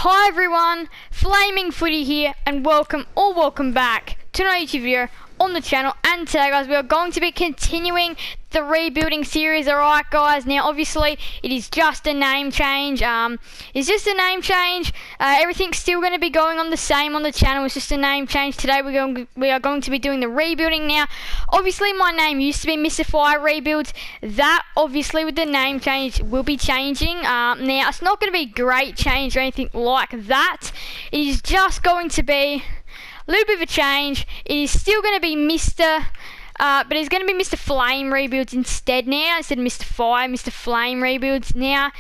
Hi everyone, Flaming Footy here, and welcome back to another YouTube video on the channel. And today, guys, we are going to be continuing the rebuilding series. Alright, guys, now obviously it is just a name change. Everything's still going to be going on the same on the channel. It's just a name change. Today we are going to be doing the rebuilding. Now obviously my name used to be Mr. Fire Rebuilds. That obviously with the name change will be changing. Now it's not going to be a great change or anything like that. It is just going to be a little bit of a change. It is still going to be but it's going to be Mr. Flame Rebuilds instead now, instead of Mr. Fire, Mr. Flame Rebuilds now.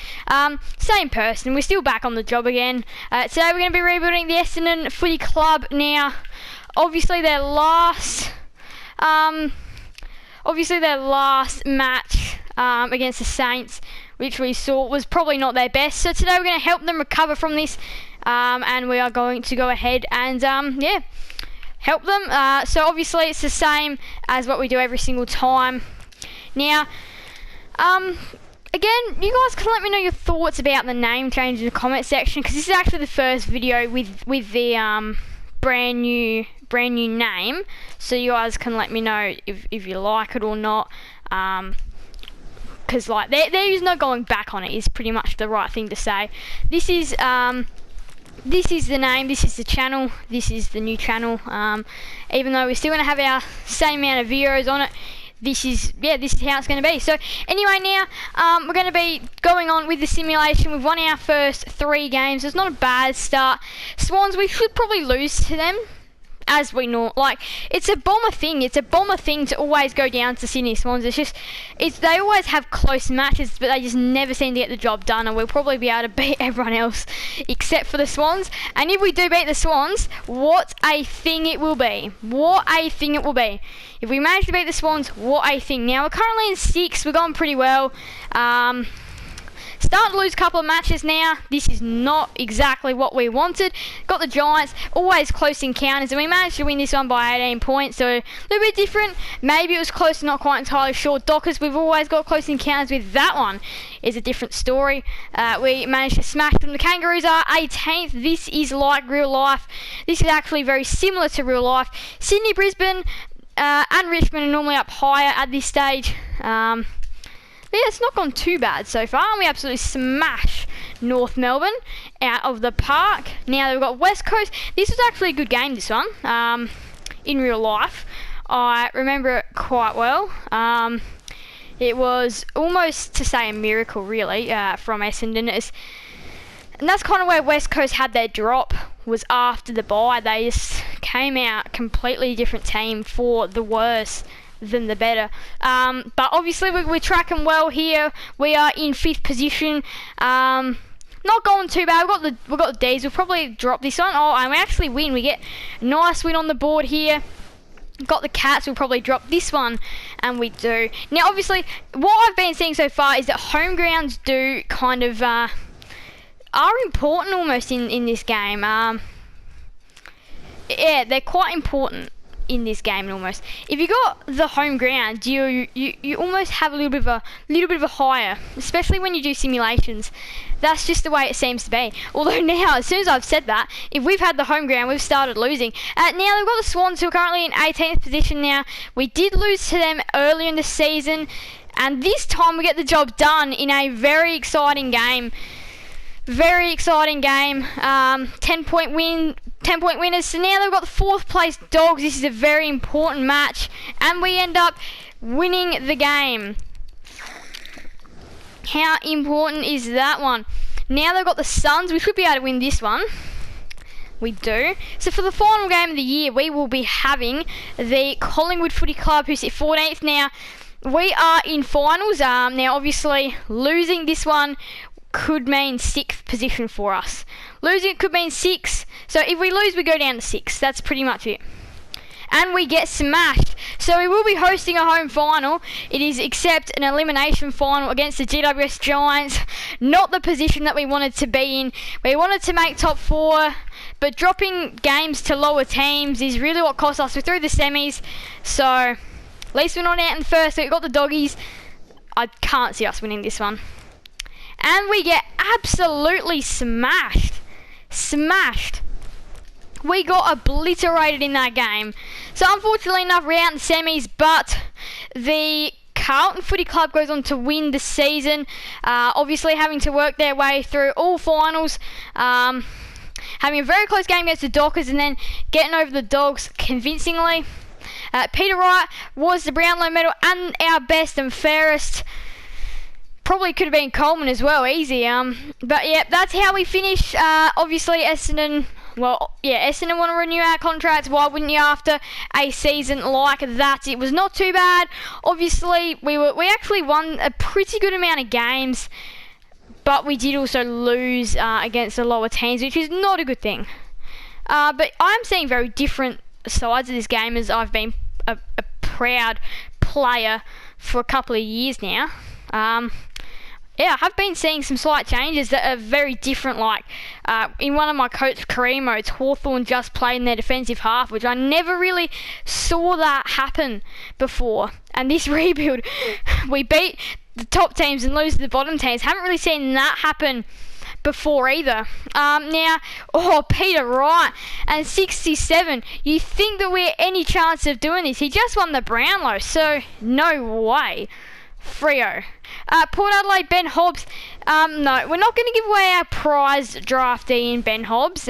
Same person, we're still back on the job again. Today we're going to be rebuilding the Essendon Footy Club. Now, obviously their last match against the Saints, which we saw was probably not their best. So today we're going to help them recover from this, and we are going to go ahead and help them. So obviously it's the same as what we do every single time. Now, again, you guys can let me know your thoughts about the name change in the comment section, because this is actually the first video with the brand new name. So you guys can let me know if you like it or not. Because like there is no going back on it, is pretty much the right thing to say. This is the name, this is the channel, this is the new channel. Even though we're still going to have our same amount of videos on it, this is how it's going to be. So anyway, now we're going to be going on with the simulation. We've won our first 3 games, so it's not a bad start. Swans, we should probably lose to them, as we know. Like, it's a Bomber thing. It's a Bomber thing to always go down to Sydney Swans. They always have close matches, but they just never seem to get the job done, and we'll probably be able to beat everyone else except for the Swans. And if we do beat the Swans, what a thing it will be. What a thing it will be. If we manage to beat the Swans, what a thing. Now, we're currently in 6th. We're going pretty well. Starting to lose a couple of matches now. This is not exactly what we wanted. Got the Giants, always close encounters, and we managed to win this one by 18 points, so a little bit different. Maybe it was close, not quite entirely sure. Dockers, we've always got close encounters with. That one is a different story. We managed to smash them. The Kangaroos are 18th. This is like real life. This is actually very similar to real life. Sydney, Brisbane, and Richmond are normally up higher at this stage. Yeah, it's not gone too bad so far. We absolutely smash North Melbourne out of the park. Now we've got West Coast. This was actually a good game, this one, in real life. I remember it quite well. It was almost to say a miracle, really, from Essendon. And that's kind of where West Coast had their drop, was after the bye. They just came out completely different team, for the worse than the better. But obviously we're tracking well here. We are in 5th position. Not going too bad. We've got the D's. We'll probably drop this one. Oh, and we actually win. We get a nice win on the board here. Got the Cats. We'll probably drop this one, and we do. Now obviously what I've been seeing so far is that home grounds do kind of are important almost in this game. Yeah, they're quite important in this game almost. If you got the home ground, you almost have a little bit of a higher, especially when you do simulations. That's just the way it seems to be. Although now, as soon as I've said that, if we've had the home ground, we've started losing. Now they've got the Swans, who are currently in 18th position now. We did lose to them earlier in the season, and this time we get the job done in a very exciting game. Very exciting game. 10-point winners. So now they've got the 4th place Dogs. This is a very important match, and we end up winning the game. How important is that one? Now they've got the Suns. We should be able to win this one. We do. So for the final game of the year, we will be having the Collingwood Footy Club, who sit 14th now. We are in finals. Now obviously losing this one could mean 6th position for us. Losing it could mean 6. So if we lose, we go down to 6. That's pretty much it. And we get smashed. So we will be hosting a home final. It is except an elimination final against the GWS Giants. Not the position that we wanted to be in. We wanted to make top 4, but dropping games to lower teams is really what cost us. We're through the semis, so at least we're not out in first. So we've got the Doggies. I can't see us winning this one. And we get absolutely smashed. smashed. We got obliterated in that game. So unfortunately enough, we're out in the semis, but the Carlton Footy Club goes on to win the season, obviously having to work their way through all finals, having a very close game against the Dockers and then getting over the Dogs convincingly. Peter Wright was the Brownlow medal and our best and fairest. Probably could have been Coleman as well, easy. But yeah, that's how we finish. Obviously Essendon, Essendon want to renew our contracts. Why wouldn't you after a season like that? It was not too bad. Obviously, we actually won a pretty good amount of games, but we did also lose against the lower teams, which is not a good thing. But I'm seeing very different sides of this game as I've been a proud player for a couple of years now. Yeah, I have been seeing some slight changes that are very different, like in one of my coach career modes, Hawthorn just played in their defensive half, which I never really saw that happen before. And this rebuild, we beat the top teams and lose to the bottom teams. Haven't really seen that happen before either. Peter Wright and 67. You think that we're any chance of doing this? He just won the Brownlow, so no way. Freo. Port Adelaide, Ben Hobbs. No, we're not going to give away our prize draftee in Ben Hobbs.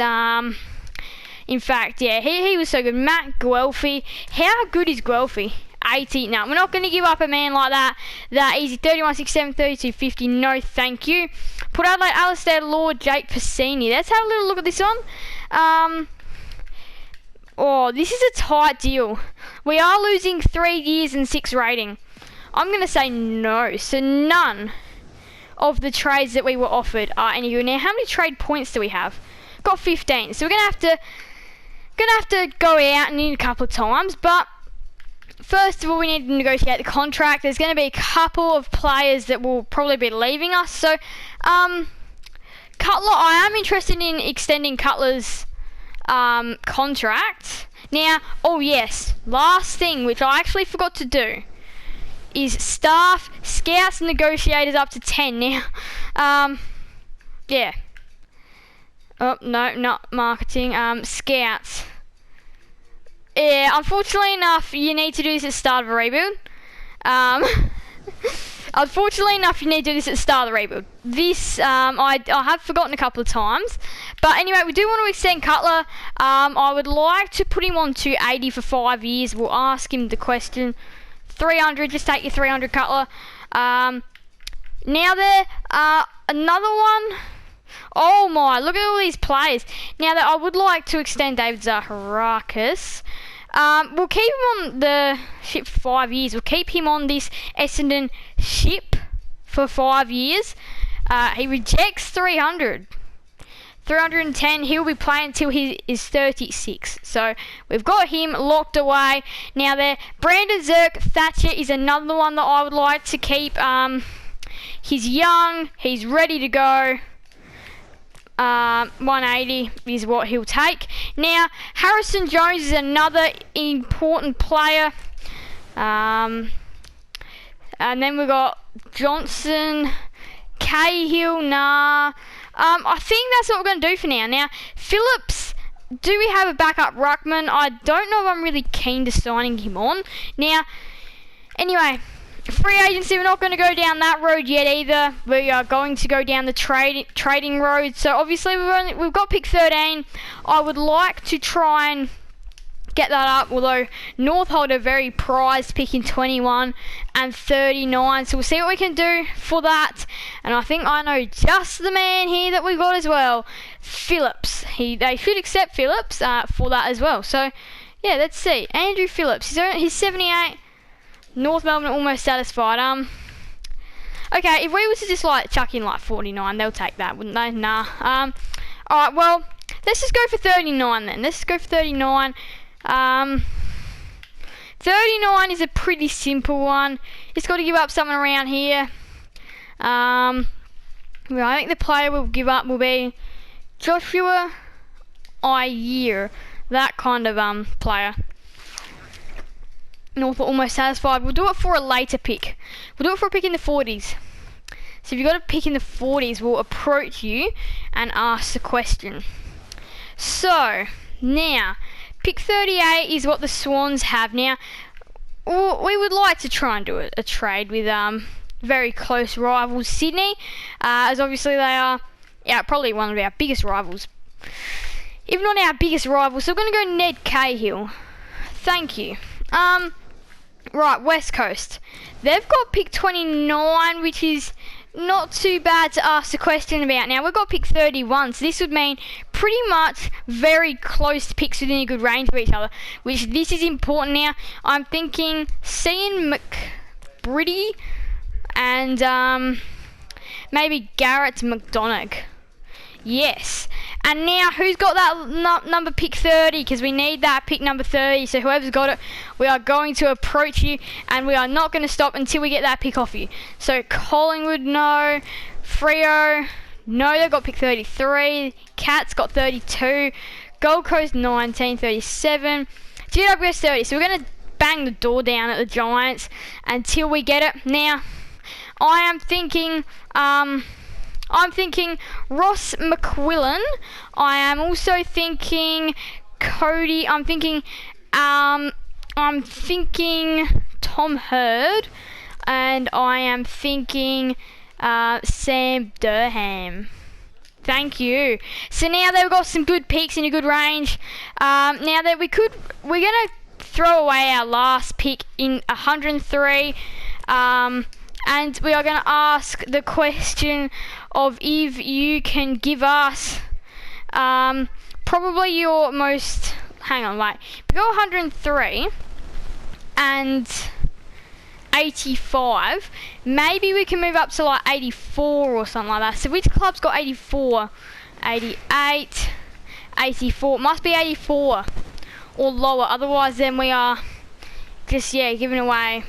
In fact, yeah, he was so good. Matt Guelphy. How good is Guelphy? 80. No, we're not going to give up a man like that easy. 31, 67, 32, 50. No, thank you. Port Adelaide, Alistair Lord, Jake Piscini. Let's have a little look at this one. This is a tight deal. We are losing 3 years and 6 rating. I'm going to say no. So none of the trades that we were offered are any good. Now, how many trade points do we have? Got 15. So we're going to have to go out and in a couple of times. But first of all, we need to negotiate the contract. There's going to be a couple of players that will probably be leaving us. So Cutler, I am interested in extending Cutler's contract. Now, last thing, which I actually forgot to do, is staff, scouts, and negotiators up to 10 now. Yeah. Oh, no, not marketing. Scouts. Yeah, unfortunately enough, you need to do this at the start of a rebuild. Unfortunately enough, you need to do this at the start of the rebuild. This, I have forgotten a couple of times. But anyway, we do want to extend Cutler. I would like to put him on to 80 for 5 years. We'll ask him the question. 300, just take your 300, Cutler. Now there, another one. Oh my, look at all these players. Now that I would like to extend David Zaharakis. We'll keep him on the ship for 5 years. We'll keep him on this Essendon ship for 5 years. He rejects 300. 310, he'll be playing until he is 36. So we've got him locked away. Now there, Brandon Zerk Thatcher is another one that I would like to keep. He's young, he's ready to go. 180 is what he'll take. Now, Harrison Jones is another important player. And then we've got Johnson, Cahill, I think that's what we're going to do for now. Now, Phillips, do we have a backup ruckman? I don't know if I'm really keen to signing him on. Now, anyway, free agency, we're not going to go down that road yet either. We are going to go down the trading road. So obviously we've got pick 13. I would like to try and get that up, although North hold a very prized pick in 21 and 39, so we'll see what we can do for that. And I think I know just the man here that we got as well, Phillips. They should accept Phillips for that as well. So yeah, let's see. Andrew Phillips, he's 78. North Melbourne almost satisfied. Okay, if we were to just chuck in 49, they'll take that, wouldn't they? Nah. Alright, well, let's just go for 39 then. Let's go for 39. 39 is a pretty simple one. Just got to give up something around here. I think the player we'll give up will be Joshua Iyer, that kind of player. North are almost satisfied. We'll do it for a later pick. We'll do it for a pick in the 40s. So if you've got a pick in the 40s, we'll approach you and ask the question. So, now, pick 38 is what the Swans have. Now, we would like to try and do a trade with very close rivals Sydney, as obviously they are probably one of our biggest rivals. If not our biggest rival, so we're going to go Ned Cahill. Thank you. Right, West Coast. They've got pick 29, which is not too bad to ask the question about. Now, we've got pick 31, so this would mean pretty much very close picks within a good range of each other, which this is important now. I'm thinking Cian McBritty and maybe Garrett McDonagh. Yes. And now, who's got that number pick 30? Because we need that pick number 30. So whoever's got it, we are going to approach you, and we are not going to stop until we get that pick off you. So Collingwood, no. Freo, no, they've got pick 33. Cats got 32. Gold Coast 19, 37. GWS 30. So we're going to bang the door down at the Giants until we get it. Now, I am thinking Ross McQuillan. I am also thinking Cody. I'm thinking Tom Hurd, and I am thinking Sam Durham. Thank you. So now they've got some good picks in a good range. Now that we're gonna throw away our last pick in 103. And we are going to ask the question of if you can give us probably your most... Hang on, wait. We go 103 and 85. Maybe we can move up to like 84 or something like that. So which club's got 84? 88, 84. It must be 84 or lower. Otherwise, then we are just, giving away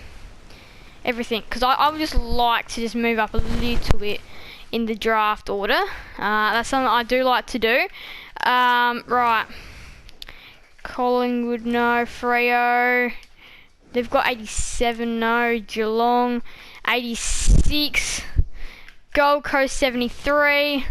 everything, because I would just like to just move up a little bit in the draft order. That's something I do like to do. Right, Collingwood, no. Freo, they've got 87, no. Geelong 86. Gold Coast 73.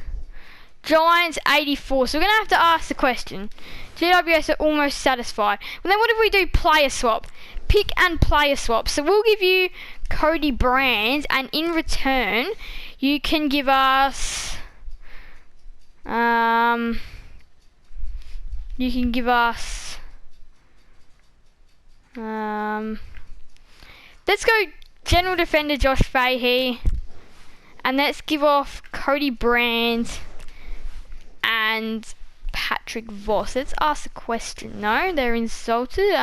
Giants 84. So we're going to have to ask the question. GWS are almost satisfied. And then what if we do player swap? Pick and player swap. So we'll give you Cody Brands, and in return you can give us let's go general defender Josh Fahey, and let's give off Cody Brands and Patrick Voss. Let's ask a question. No, they're insulted.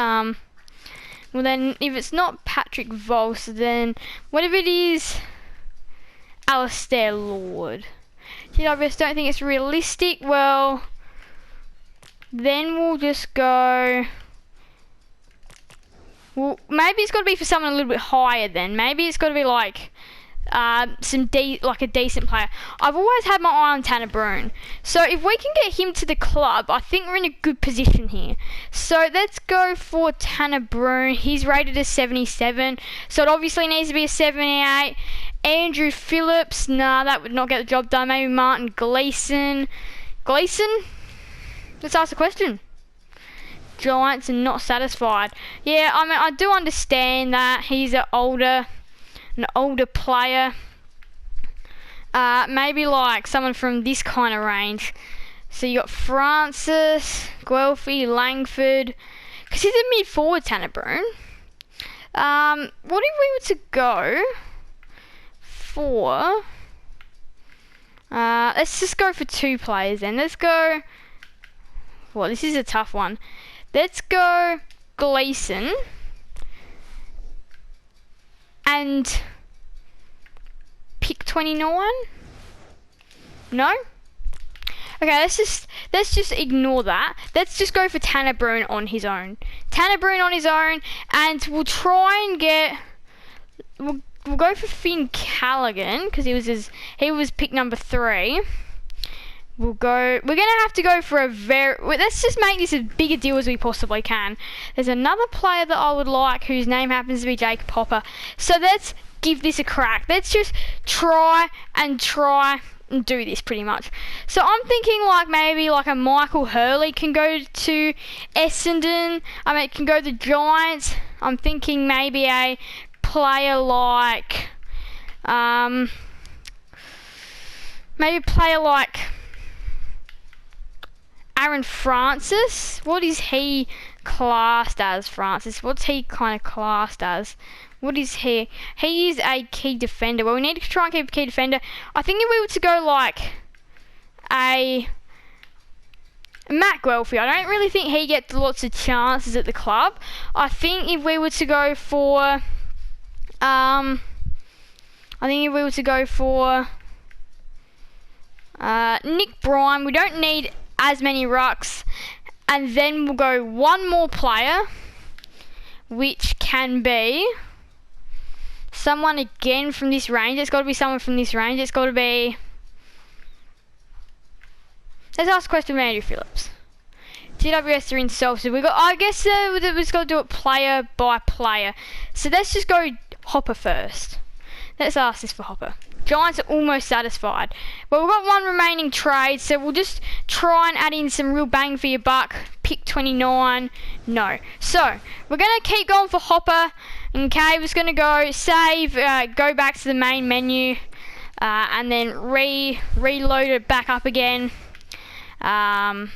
Well then, if it's not Patrick Voss, then what if it is Alistair Lord? GWS don't think it's realistic. Well, then we'll just go... Well, maybe it's got to be for someone a little bit higher then. Maybe it's got to be like like a decent player. I've always had my eye on Tanner Bruhn. So if we can get him to the club, I think we're in a good position here. So let's go for Tanner Bruhn. He's rated as 77. So it obviously needs to be a 78. Andrew Phillips. Nah, that would not get the job done. Maybe Martin Gleeson. Gleeson? Let's ask the question. Giants are not satisfied. Yeah, I mean, I do understand that he's an older player. Maybe like someone from this kind of range. So you got Francis, Guelphy, Langford. Because he's a mid-forward, Tanner Bruhn. What if we were to go for... let's just go for two players then. Let's go... Well, this is a tough one. Let's go Gleeson and pick 29. No? Okay, let's just ignore that. Let's just go for Tanner Bruhn on his own. Tanner Bruhn on his own, and we'll try and get... We'll go for Finn Callaghan because he was pick number 3. We're gonna have to go for let's just make this as big a deal as we possibly can. There's another player that I would like whose name happens to be Jake Popper. So let's give this a crack. Let's just try do this pretty much. So I'm thinking like maybe like a Michael Hurley can go to Essendon. I mean, can go to the Giants. I'm thinking maybe a player like, maybe a player like Aaron Francis. What is he classed as, Francis? What's he kind of classed as? What is he? He is a key defender. Well, we need to try and keep a key defender. I think if we were to go like a Matt Guelphy, I don't really think he gets lots of chances at the club. I think if we were to go for, Nick Bryan, we don't need as many rucks, and then we'll go one more player, which can be someone again from this range. It's got to be someone from this range. It's got to be... Let's ask a question of Andrew Phillips. GWS are in self, so we got... I guess we've got to do it player by player. So let's just go Hopper first. Let's ask this for Hopper. Giants are almost satisfied. But we've got one remaining trade, so we'll just try and add in some real bang for your buck. Pick 29. No. So, we're going to keep going for Hopper. Okay, we're just going to go save, go back to the main menu, and then reload it back up again. I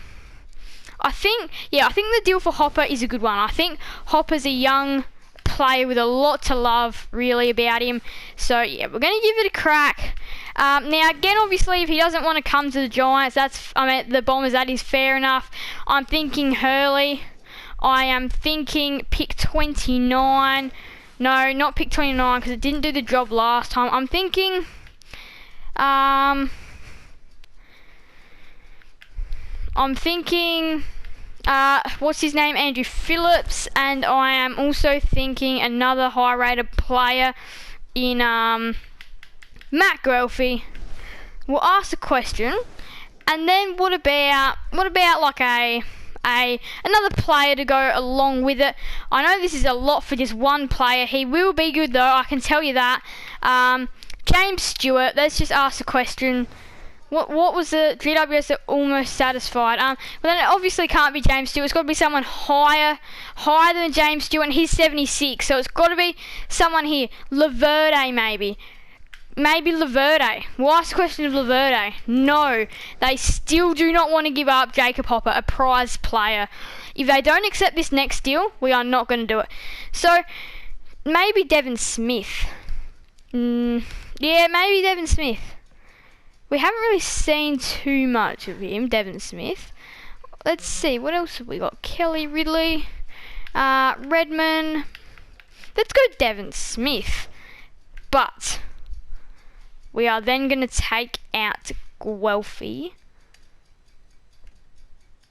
think the deal for Hopper is a good one. I think Hopper's a young player with a lot to love, really, about him. So, yeah, we're going to give it a crack. Now, again, obviously, if he doesn't want to come to the Giants, the Bombers, that is fair enough. I'm thinking Hurley. I am thinking pick 29. No, not pick 29 because it didn't do the job last time. I'm thinking, what's his name? Andrew Phillips. And I am also thinking another high-rated player in Matt Guelphy. We'll ask the question. And then what about like another player to go along with it? I know this is a lot for just one player. He will be good though, I can tell you that. James Stewart. Let's just ask the question. What was the GWS are almost satisfied? Well, then it obviously can't be James Stewart. It's got to be someone higher than James Stewart. And he's 76, so it's got to be someone here. Laverde, maybe. Maybe Laverde. We'll ask the question of Laverde. No, they still do not want to give up Jacob Hopper, a prize player. If they don't accept this next deal, we are not going to do it. So, maybe Devin Smith. Yeah, maybe Devin Smith. We haven't really seen too much of him, Devin Smith. Let's see, what else have we got? Kelly Ridley, Redmond. Let's go Devin Smith. But we are then going to take out Guelphy.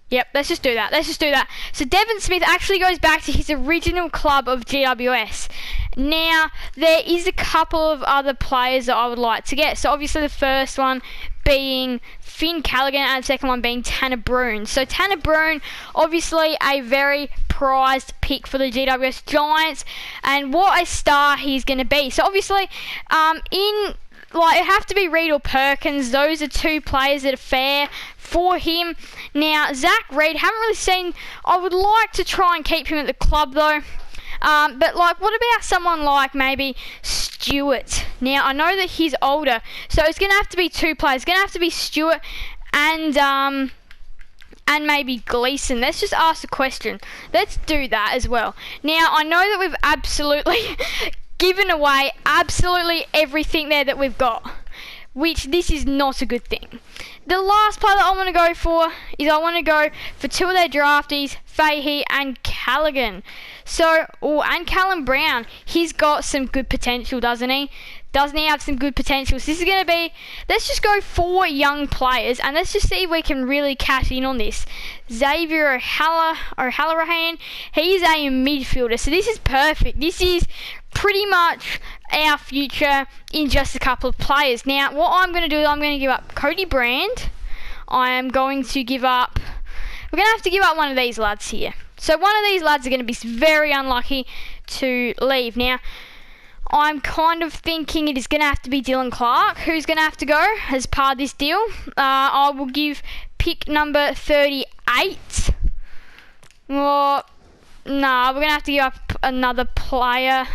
Yep, let's just do that. So Devin Smith actually goes back to his original club of GWS. Now, there is a couple of other players that I would like to get. So obviously the first one being Finn Callaghan and the second one being Tanner Bruhn. So Tanner Bruhn, obviously a very prized pick for the GWS Giants. And what a star he's going to be. So obviously, it have to be Reid or Perkins. Those are two players that are fair for him. Now, Zach Reid, haven't really seen... I would like to try and keep him at the club, though. But, what about someone like maybe Stewart? Now, I know that he's older, so it's going to have to be two players. It's going to have to be Stewart and maybe Gleeson. Let's just ask the question. Let's do that as well. Now, I know that we've absolutely... given away absolutely everything there that we've got, which this is not a good thing. The last player that I want to go for is I want to go for two of their draftees, Fahey and Callaghan. So, and Callum Brown, he's got some good potential, doesn't he? Doesn't he have some good potential? So this is going to be, let's just go 4 young players and let's just see if we can really cash in on this. Xavier O'Halloran, he's a midfielder, so this is perfect. This is pretty much our future in just a couple of players. Now, what I'm going to do is I'm going to give up Cody Brand. I am going to give up... We're going to have to give up one of these lads here. So one of these lads are going to be very unlucky to leave. Now, I'm kind of thinking it is going to have to be Dylan Clark who's going to have to go as part of this deal. I will give pick number 38. Well, nah, we're going to have to give up another player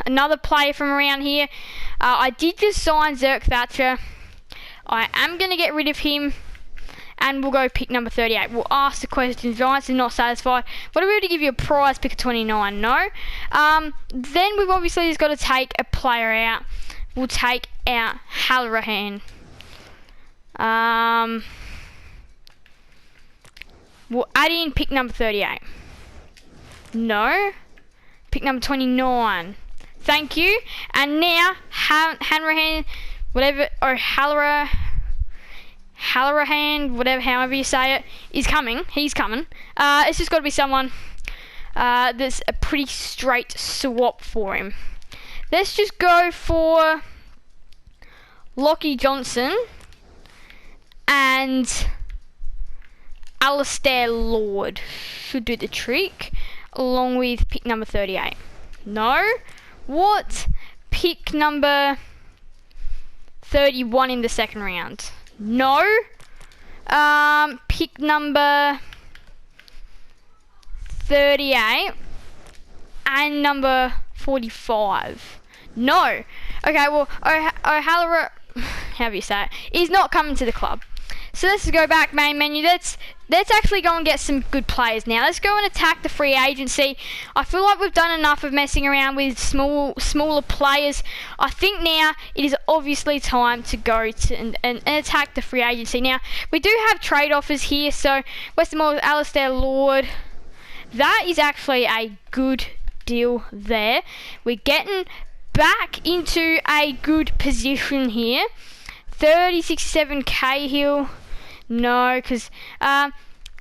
from around here. I did just sign Zerk Thatcher. I am going to get rid of him. And we'll go pick number 38. We'll ask the question. Giants are not satisfied. What are we able to give you a prize pick of 29? No. Then we've obviously just got to take a player out. We'll take out Halloran. We'll add in pick number 38. No. Pick number 29. Thank you. And now Hanrahan, whatever, or Halloran, whatever, however you say it, is coming. He's coming. It's just got to be someone that's a pretty straight swap for him. Let's just go for Lockie Johnson and Alistair Lord. Should do the trick, along with pick number 38. No? What? Pick number 31 in the second round. No. Pick number 38 and number 45. No. Okay, well, O'Halloran, however you say it, is not coming to the club. So let's go back main menu. Let's actually go and get some good players now. Let's go and attack the free agency. I feel like we've done enough of messing around with smaller players. I think now it is obviously time to go to and attack the free agency. Now, we do have trade offers here. So Western Moors, Alistair Lord. That is actually a good deal there. We're getting back into a good position here. 30-67 Cahill. No, because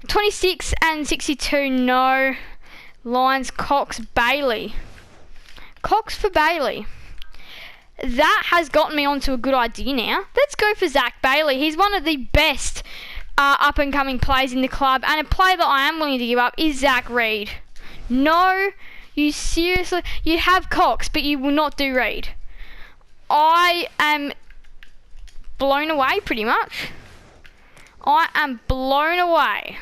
26 and 62, no. Lions, Cox, Bailey. Cox for Bailey. That has gotten me onto a good idea now. Let's go for Zach Bailey. He's one of the best up-and-coming players in the club, and a player that I am willing to give up is Zach Reid. No, you seriously? You have Cox, but you will not do Reid. I am blown away, pretty much. I am blown away.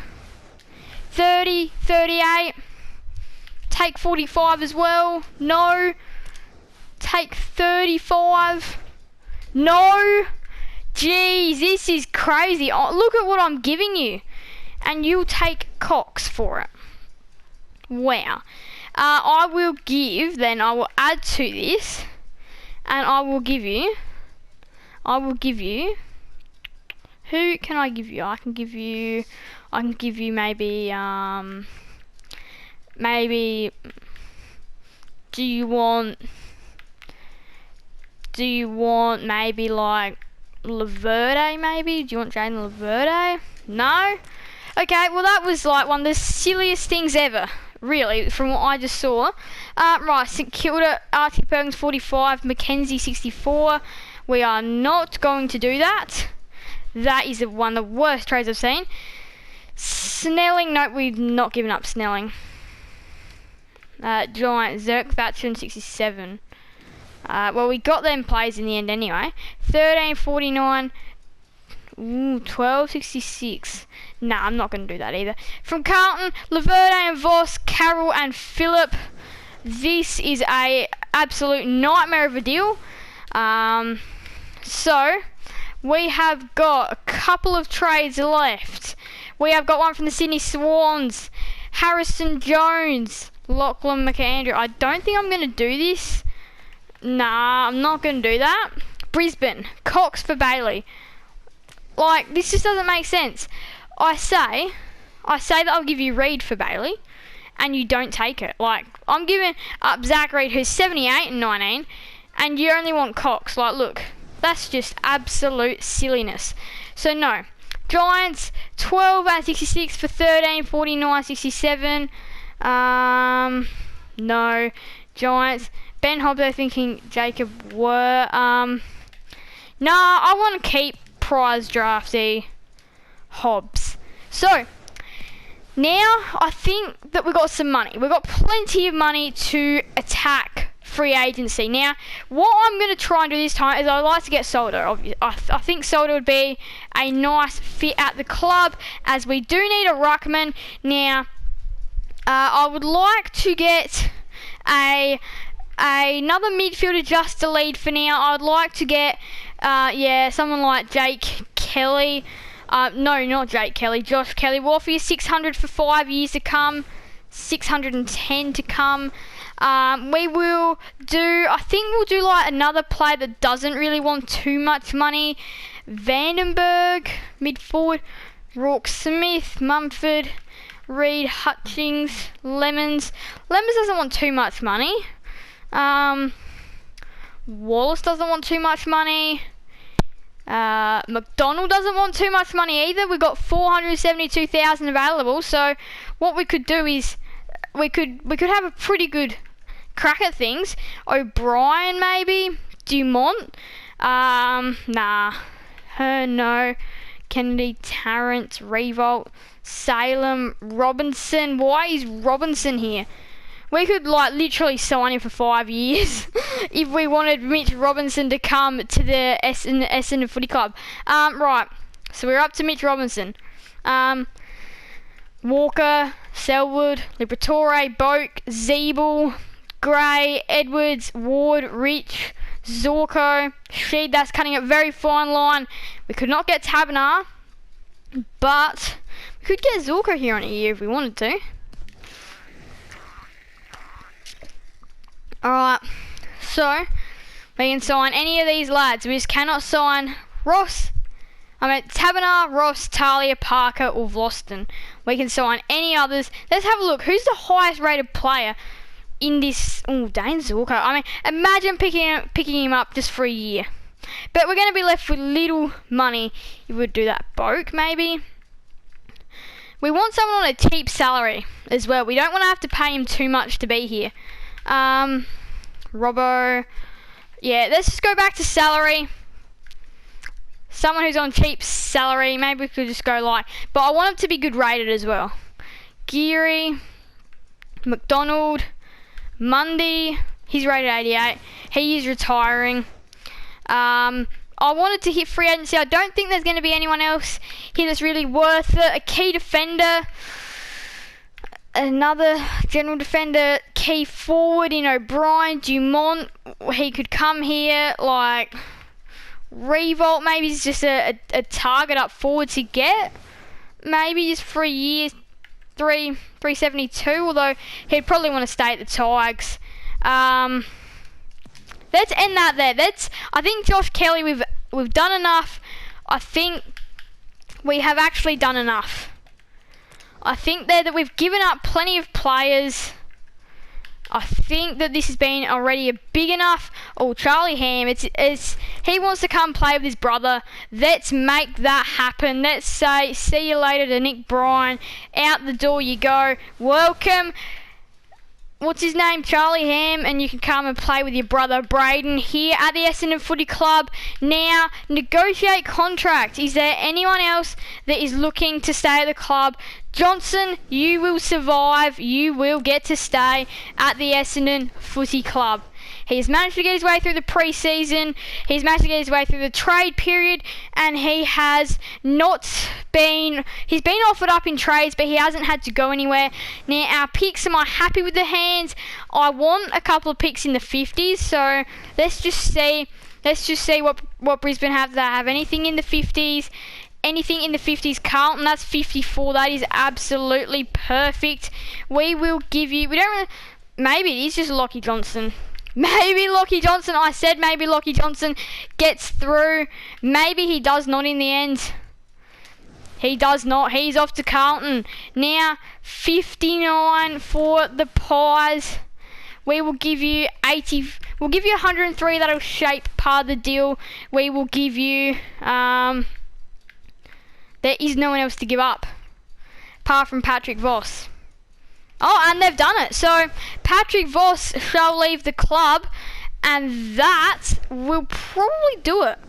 30, 38. Take 45 as well. No. Take 35. No. Jeez, this is crazy. Oh, look at what I'm giving you. And you'll take Cox for it. Wow. I will add to this. And I will give you. Who can I give you? I can give you maybe, do you want maybe like Laverde maybe? Do you want Jane Laverde? No? Okay, well that was like one of the silliest things ever, really, from what I just saw. Right, St Kilda, Artie Perkins 45, Mackenzie 64. We are not going to do that. That is one of the worst trades I've seen. Snelling, no, we've not given up Snelling. Giant, Zerk, Thatcher, 67. Well, we got them plays in the end anyway. 13.49. Ooh, 12.66. Nah, I'm not going to do that either. From Carlton, Laverde and Voss, Carroll and Phillip. This is a absolute nightmare of a deal. So, we have got a couple of trades left. We have got one from the Sydney Swans. Harrison Jones. Lachlan McAndrew. I don't think I'm going to do this. Nah, I'm not going to do that. Brisbane. Cox for Bailey. Like, this just doesn't make sense. I say that I'll give you Reid for Bailey, and you don't take it. Like, I'm giving up Zach Reid, who's 78 and 19, and you only want Cox. Like, look. That's just absolute silliness. So, no. Giants, 12 and 66 for 13, 49, 67. No. Giants. Ben Hobbs, I'm thinking Jacob were. Nah, I want to keep prize draftee Hobbs. So, now I think that we've got some money. We've got plenty of money to attack free agency. Now, what I'm going to try and do this time is I'd like to get Soldo. I think Soldo would be a nice fit at the club, as we do need a ruckman. Now, I would like to get another midfielder just to lead for now. I'd like to get, someone like Jake Kelly. No, not Jake Kelly, Josh Kelly. We'll offer you 600 for 5 years to come, 610 to come. I think we'll do like another player that doesn't really want too much money. Vandenberg, mid forward, Rourke Smith, Mumford, Reed, Hutchings, Lemons. Lemons doesn't want too much money. Wallace doesn't want too much money. McDonald doesn't want too much money either. We've got 472,000 available, so what we could do is we could have a pretty good crack at things. O'Brien maybe, Dumont, no. Kennedy, Tarrant, Revolt, Salem, Robinson. Why is Robinson here? We could like literally sign him for 5 years if we wanted Mitch Robinson to come to the Essendon Footy Club. Right, so we're up to Mitch Robinson. Walker, Selwood, Liberatore, Boak, Zeeble, Gray, Edwards, Ward, Rich, Zorko, Sheed. That's cutting a very fine line. We could not get Taberner, but we could get Zorko here on a year if we wanted to. Alright, so we can sign any of these lads. We just cannot sign Taberner, Ross, Talia, Parker, or Vlosten. We can sign any others. Let's have a look. Who's the highest rated player in this? Oh, Dane Zorko. Imagine picking him up just for a year. But we're going to be left with little money if we would do that. Boak, maybe. We want someone on a cheap salary as well. We don't want to have to pay him too much to be here. Robbo. Yeah, let's just go back to salary. Someone who's on cheap salary. Maybe we could just go like, but I want him to be good rated as well. Geary, McDonald, Mundy. He's rated 88. He is retiring. I wanted to hit free agency. I don't think there's going to be anyone else here that's really worth it. A key defender. Another general defender, key forward in O'Brien, Dumont. He could come here, like Revolt. Maybe he's just a target up forward to get. Maybe just for a year, 372. Although he'd probably want to stay at the Tigers. Let's end that there. I think Josh Kelly. We've done enough. I think we have actually done enough. I think that we've given up plenty of players. I think that this has been already big enough. Oh, Charlie Ham, he wants to come play with his brother. Let's make that happen. Let's say, see you later to Nick Bryan. Out the door you go. Welcome. What's his name? Charlie Ham, and you can come and play with your brother Braden here at the Essendon Footy Club. Now, negotiate contract. Is there anyone else that is looking to stay at the club? Johnson, you will survive. You will get to stay at the Essendon Footy Club. He's managed to get his way through the pre-season. He's managed to get his way through the trade period, and he has not been. He's been offered up in trades, but he hasn't had to go anywhere. Now, our picks, am I happy with the hands? I want a couple of picks in the 50s, so let's just see. Let's just see what Brisbane have. Do they have anything in the 50s? Anything in the 50s, Carlton, that's 54. That is absolutely perfect. We will give you. We don't really, maybe it is just Lockie Johnson. Maybe Lockie Johnson. I said maybe Lockie Johnson gets through. Maybe he does not in the end. He does not. He's off to Carlton. Now, 59 for the Pies. We will give you 80. We'll give you 103. That'll shape part of the deal. We will give you. There is no one else to give up, apart from Patrick Voss. Oh, and they've done it. So, Patrick Voss shall leave the club, and that will probably do it.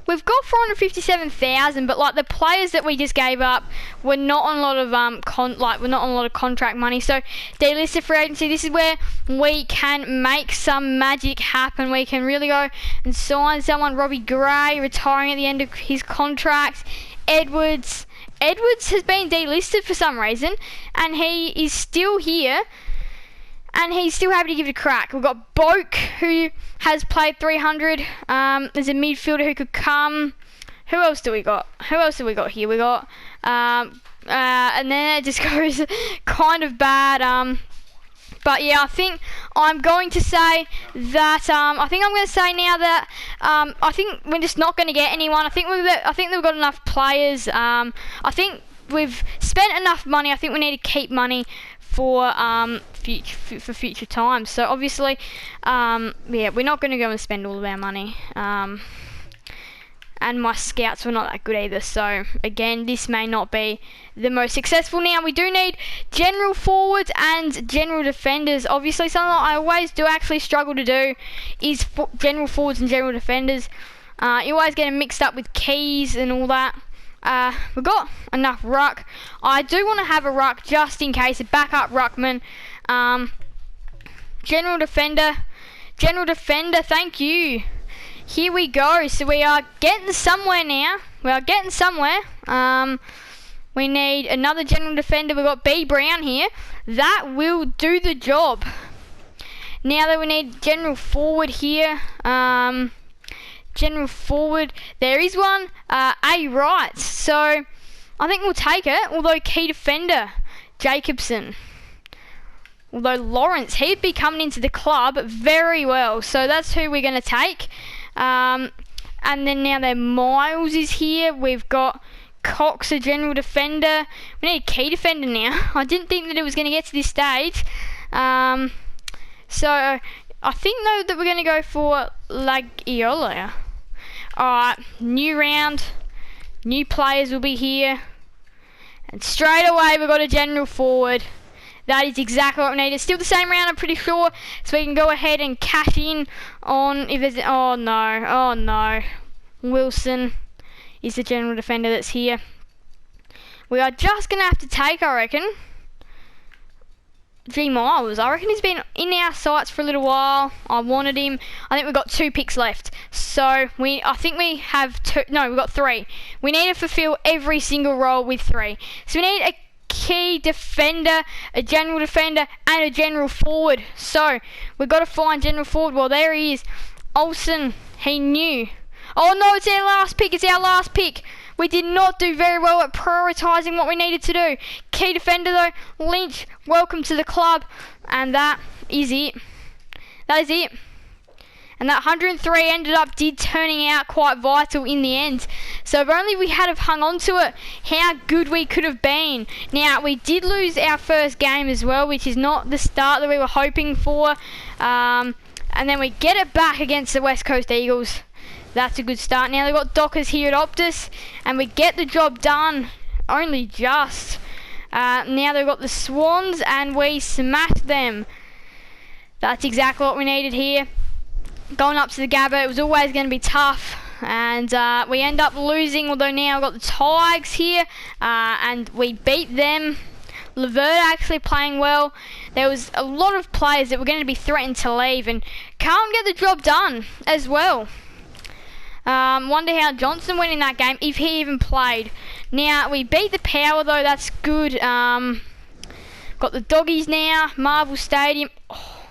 we've got 457,000, but like the players that we just gave up were not on a lot of we're not on a lot of contract money. So delisted free agency, this is where we can make some magic happen. We can really go and sign someone. Robbie Gray retiring at the end of his contract. Edwards has been delisted for some reason, and he is still here. And he's still happy to give it a crack. We've got Boak, who has played 300. There's a midfielder who could come. Who else do we got? Here? We got... and then it just goes kind of bad. But yeah, I think I'm going to say that... I think I'm going to say now that... I think we're just not going to get anyone. I think we've got enough players. I think we've spent enough money. I think we need to keep money for future times. So obviously, yeah, we're not going to go and spend all of our money. And my scouts were not that good either. So again, this may not be the most successful. Now we do need general forwards and general defenders. Obviously, something that I always do actually struggle to do is general forwards and general defenders. You always get them mixed up with keys and all that. We've got enough ruck. I do want to have a ruck just in case, a backup ruckman. General defender, thank you. Here we go. So we are getting somewhere now. We need another general defender. We've got B Brown here. That will do the job. Now that we need general forward here. General forward, there is one, A right, so I think we'll take it. Although key defender, Jacobson, although Lawrence, he'd be coming into the club very well, so that's who we're going to take. And then now that Miles is here, we've got Cox, a general defender. We need a key defender now. I didn't think that it was going to get to this stage, so I think though that we're going to go for Lagiola. Alright, new round, new players will be here, and straight away we've got a general forward. That is exactly what we need. It's still the same round, I'm pretty sure, so we can go ahead and cash in on if there's... Oh no, Wilson is the general defender that's here. We are just going to have to take, I reckon, G Miles. I reckon he's been in our sights for a little while. I wanted him. I think we've got 2 picks left. So I think we have 2. No, we've got 3. We need to fulfill every single role with 3. So we need a key defender, a general defender, and a general forward. So we've got to find general forward. Well, there he is. Olsen, he knew. Oh no, it's our last pick. We did not do very well at prioritising what we needed to do. Key defender though, Lynch, welcome to the club. And that is it. And that 103 ended up turning out quite vital in the end. So if only we had have hung on to it, how good we could have been. Now, we did lose our first game as well, which is not the start that we were hoping for. And then we get it back against the West Coast Eagles. That's a good start. Now they've got Dockers here at Optus, and we get the job done, only just. Now they've got the Swans, and we smashed them. That's exactly what we needed here. Going up to the Gabba, it was always going to be tough, and we end up losing, although now we've got the Tigers here, and we beat them. Levert actually playing well. There was a lot of players that were going to be threatened to leave, and can't get the job done as well. Wonder how Johnson went in that game, if he even played. Now, we beat the Power, though, that's good. Got the Doggies now, Marvel Stadium. Oh,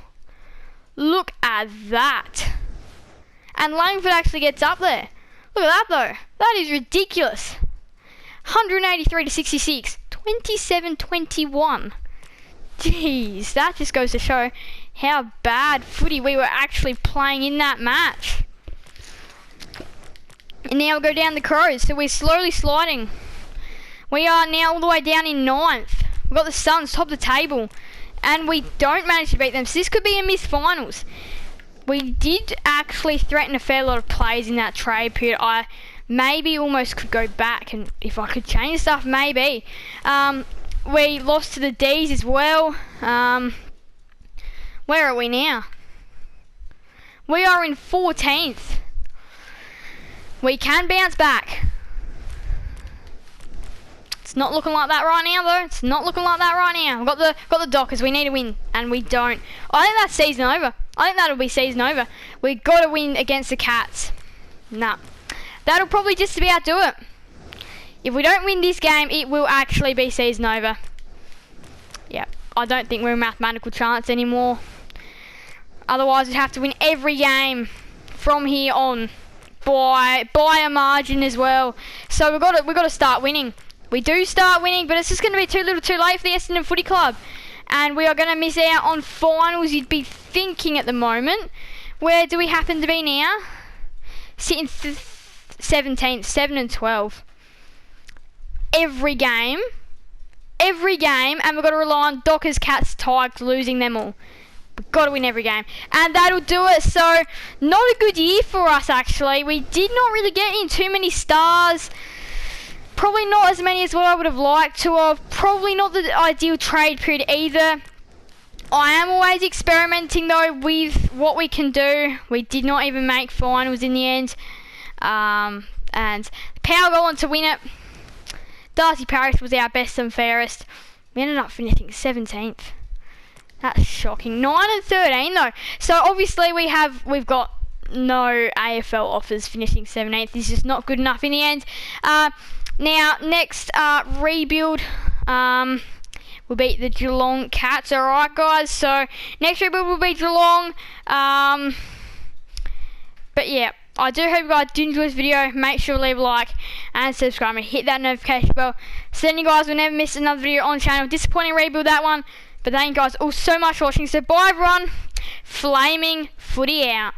look at that. And Langford actually gets up there. Look at that, though. That is ridiculous. 183 to 66. 27-21. Jeez, that just goes to show how bad footy we were actually playing in that match. And now we'll go down the Crows, so we're slowly sliding. We are now all the way down in 9th. We've got the Suns top of the table, and we don't manage to beat them, so this could be a missed finals. We did actually threaten a fair lot of players in that trade period. I maybe almost could go back, and if I could change stuff, maybe. We lost to the D's as well. Where are we now? We are in 14th. We can bounce back. It's not looking like that right now, though. It's not looking like that right now. We've got the Dockers. We need to win, and we don't. I think that's season over. I think that'll be season over. We got to win against the Cats. Nah, that'll probably just about do it. If we don't win this game, it will actually be season over. Yeah, I don't think we're a mathematical chance anymore. Otherwise, we'd have to win every game from here on by a margin as well. So we've got to start winning. We do start winning, but it's just going to be too little too late for the Essendon Footy Club. And we are going to miss out on finals, you'd be thinking at the moment. Where do we happen to be now? Sitting 17th, 7 and 12. Every game, and we've got to rely on Dockers, Cats, Tigers losing them all. We've got to win every game, and that'll do it. So, not a good year for us, actually. We did not really get in too many stars. Probably not as many as what I would have liked to have. Probably not the ideal trade period either. I am always experimenting, though, with what we can do. We did not even make finals in the end. And Power go on to win it. Darcy Parish was our best and fairest. We ended up finishing 17th. That's shocking. 9 and 13 though. So obviously we've got no AFL offers finishing 17th. This is just not good enough in the end. Now next rebuild will be the Geelong Cats. Alright guys, so next rebuild will be Geelong. But yeah, I do hope you guys did enjoy this video. Make sure to leave a like and subscribe and hit that notification bell so then you guys will never miss another video on the channel. Disappointing rebuild, that one. But thank you guys all so much for watching. So bye everyone. Flaming footy out.